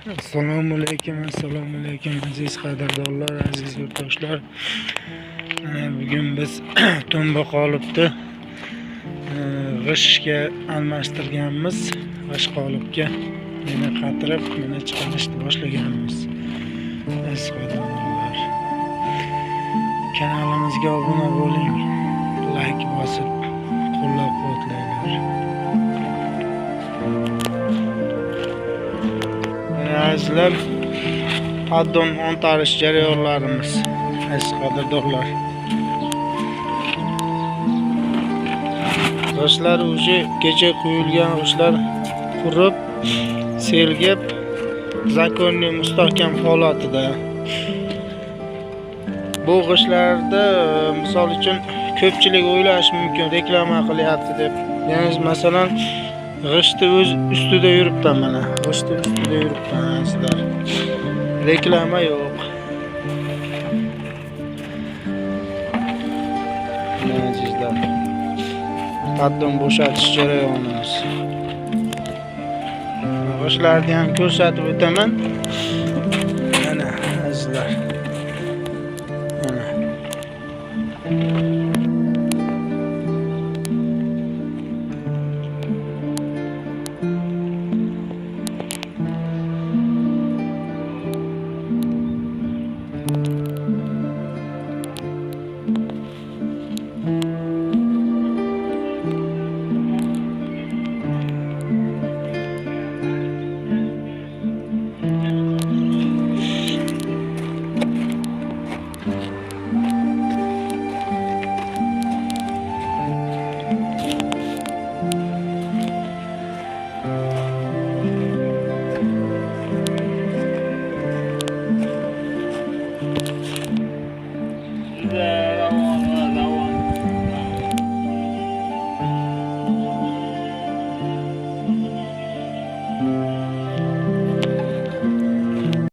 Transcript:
Assalomu alaykum aziz qadrdonlar, aziz yurtdoshlar. Bugun biz to'mba qolipni g'ishtga almashtirganmiz. G'isht qolipga yana qatirib, mana chiqarishni boshlaganmiz. Aziz qadrdonlar, kanalimizga obuna bo'ling, like bosib qo'llab-quvvatlanglar. Azizlar, addon ontarish jarayonlarimiz, aziz qadrdonlar. G'ishtlar o'sha kecha quyilgan g'ishtlar qurib, selgib, zakonniy mustahkam holatida. Bu g'ishtlarda misol uchun ko'pchilik o'ylashi mumkin, reklama qilyapti deb. Ya'ni masalan, g'ishtni o'z ustida yuribman mana. G'ishtni ustida yuribman azizlar. Reklama yo'q. Azizlar, addon bo'shatish jarayonimiz. G'ishtlarni ham ko'rsatib o'taman. Mana azizlar. Mana.